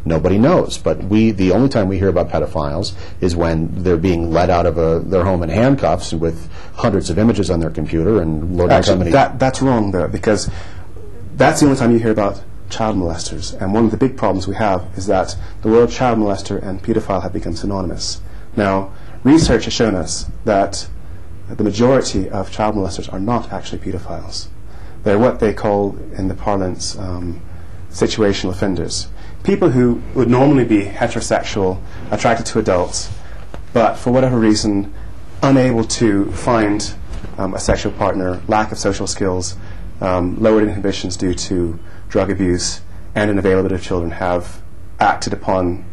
Nobody knows. But the only time we hear about pedophiles is when they're being let out of their home in handcuffs with hundreds of images on their computer and loading Actually, that's wrong, though, because that's the only time you hear about child molesters. And one of the big problems we have is that the word child molester and pedophile have become synonymous. Now, research has shown us that the majority of child molesters are not actually pedophiles. They're what they call, in the parlance, situational offenders. People who would normally be heterosexual, attracted to adults, but for whatever reason unable to find a sexual partner, lack of social skills, lowered inhibitions due to drug abuse, and an availability of children, have acted upon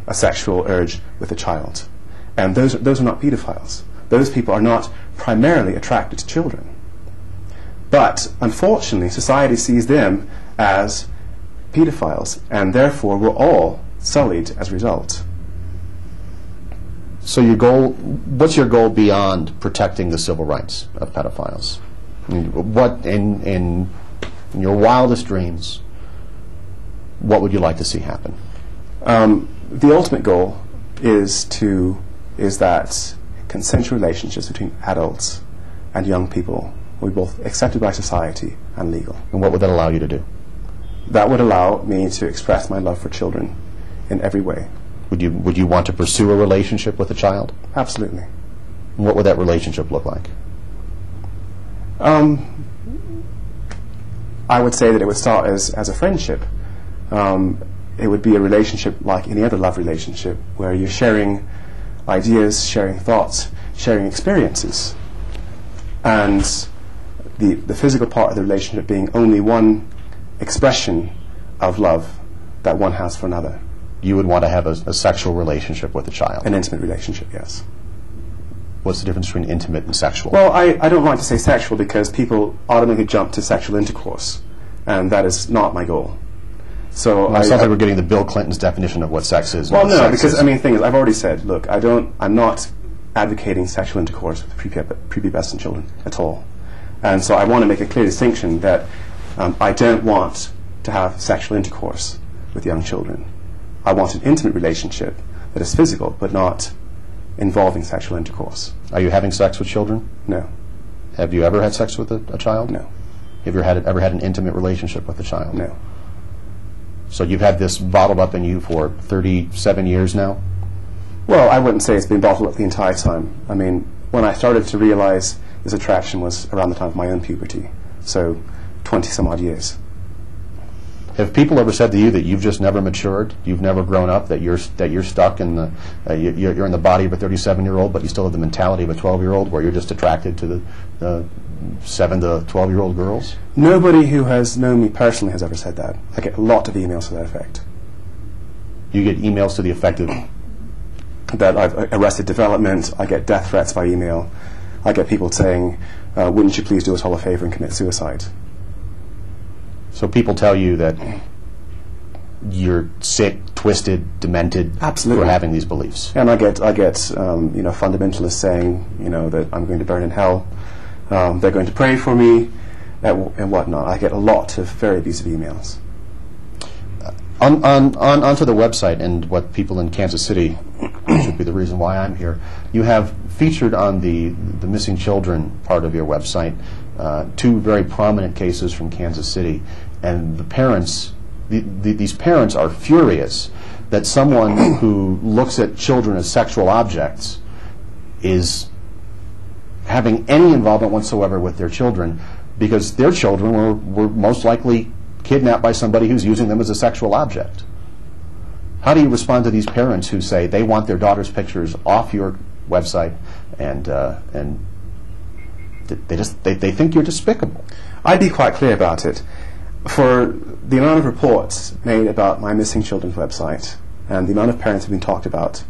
a sexual urge with a child. And those are not pedophiles. Those people are not primarily attracted to children. But unfortunately, society sees them as pedophiles, and therefore we're all sullied as a result. So what's your goal beyond protecting the civil rights of pedophiles? I mean, what in your wildest dreams, what would you like to see happen? The ultimate goal is that consensual relationships between adults and young people will be both accepted by society and legal. And what would that allow you to do? That would allow me to express my love for children in every way. Would you want to pursue a relationship with a child? Absolutely. And what would that relationship look like? I would say that it would start as a friendship. It would be a relationship like any other love relationship, where you're sharing ideas, sharing thoughts, sharing experiences, and the physical part of the relationship being only one expression of love that one has for another. You would want to have a sexual relationship with a child? An intimate relationship, yes. What's the difference between intimate and sexual? Well, I don't like to say sexual because people automatically jump to sexual intercourse, and that is not my goal. So well, it sounds like we're getting the Bill Clinton's definition of what sex is. Well, no, because I mean, the thing is, I've already said, look, I'm not advocating sexual intercourse with prepubescent children at all, and so I want to make a clear distinction that I don't want to have sexual intercourse with young children. I want an intimate relationship that is physical, but not involving sexual intercourse. Are you having sex with children? No. Have you ever had sex with a child? No. Have you ever had an intimate relationship with a child? No. So you've had this bottled up in you for 37 years now? Well, I wouldn't say it's been bottled up the entire time. I mean, when I started to realize this attraction was around the time of my own puberty, so 20-some-odd years. Have people ever said to you that you've just never matured, you've never grown up, that you're stuck in you're in the body of a 37-year-old, but you still have the mentality of a 12-year-old, where you're just attracted to the 7 to 12-year-old girls? Nobody who has known me personally has ever said that. I get a lot of emails to that effect. You get emails to the effect of that I've arrested development. I get death threats by email. I get people saying, "Wouldn't you please do us all a favor and commit suicide?" So people tell you that you're sick, twisted, demented. Absolutely. For having these beliefs. And I get fundamentalists saying, that I'm going to burn in hell. They're going to pray for me, and whatnot. I get a lot of very abusive emails. Onto the website, and what people in Kansas City, which would be the reason why I'm here, you have featured on the missing children part of your website 2 very prominent cases from Kansas City, and the parents, these parents are furious that someone who looks at children as sexual objects is having any involvement whatsoever with their children, because their children were most likely kidnapped by somebody who's using them as a sexual object. How do you respond to these parents who say they want their daughter's pictures off your website, and they think you're despicable? I'd be quite clear about it. For the amount of reports made about my missing children's website and the amount of parents who've been talked about,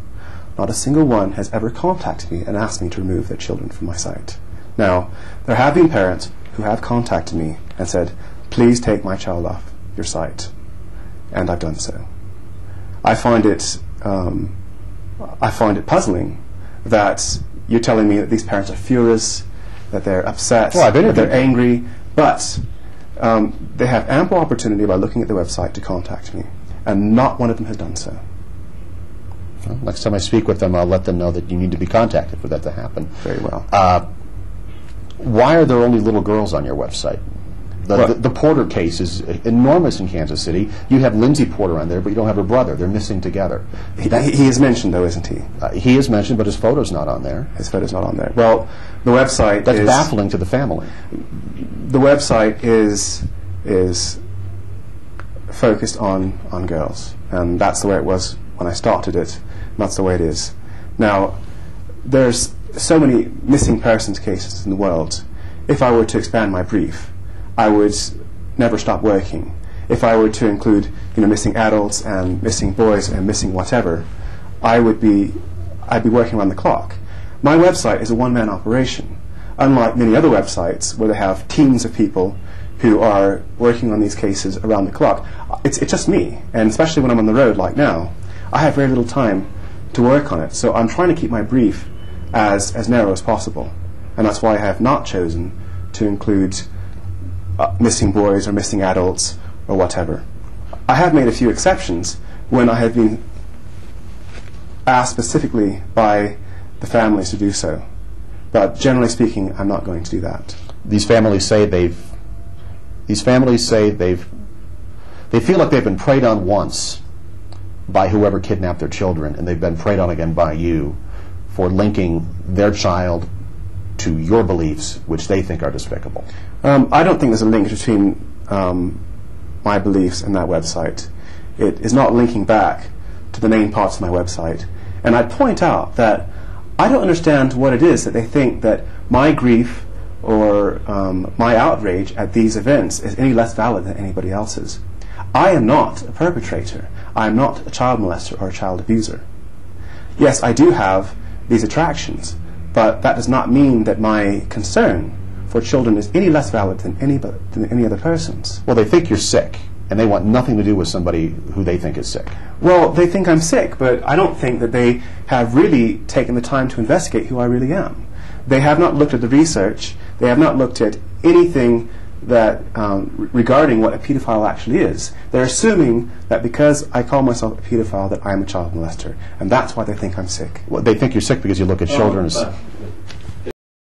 not a single one has ever contacted me and asked me to remove their children from my site. Now, there have been parents who have contacted me and said, "Please take my child off your site," and I've done so. I find it puzzling that you're telling me that these parents are furious, that they're upset, that they're angry, but they have ample opportunity by looking at the website to contact me. and not one of them has done so. Well, next time I speak with them, I'll let them know that you need to be contacted for that to happen. Very well. Why are there only little girls on your website? The Porter case is enormous in Kansas City. You have Lindsay Porter on there, but you don't have her brother. They're missing together. He is mentioned, though, isn't he? He is mentioned, but his photo's not on there. His photo's not on there. Well, the website That's baffling to the family. The website is focused on girls, and that's the way it was when I started it, and that's the way it is. Now, there's so many missing persons cases in the world. If I were to expand my brief, I would never stop working. If I were to include, missing adults and missing boys and missing whatever, I'd be working around the clock. My website is a one-man operation, unlike many other websites where they have teams of people who are working on these cases around the clock. It's just me, and especially when I'm on the road like now, I have very little time to work on it. So I'm trying to keep my brief as narrow as possible, and that's why I have not chosen to include missing boys or missing adults or whatever. I have made a few exceptions when I have been asked specifically by the families to do so, but generally speaking, I'm not going to do that. These families say they feel like they've been preyed on once by whoever kidnapped their children, and they've been preyed on again by you for linking their child to your beliefs, which they think are despicable. I don't think there's a link between my beliefs and that website. It is not linking back to the main parts of my website. And I point out that I don't understand what it is that they think that my grief or my outrage at these events is any less valid than anybody else's. I am not a perpetrator. I am not a child molester or a child abuser. Yes, I do have these attractions, but that does not mean that my concern for children is any less valid than any other person's. Well, they think you're sick, and they want nothing to do with somebody who they think is sick. Well, they think I'm sick, but I don't think that they have really taken the time to investigate who I really am. They have not looked at the research. They have not looked at anything that regarding what a pedophile actually is. They're assuming that because I call myself a pedophile that I'm a child molester, and that's why they think I'm sick. Well, they think you're sick because you look at children as...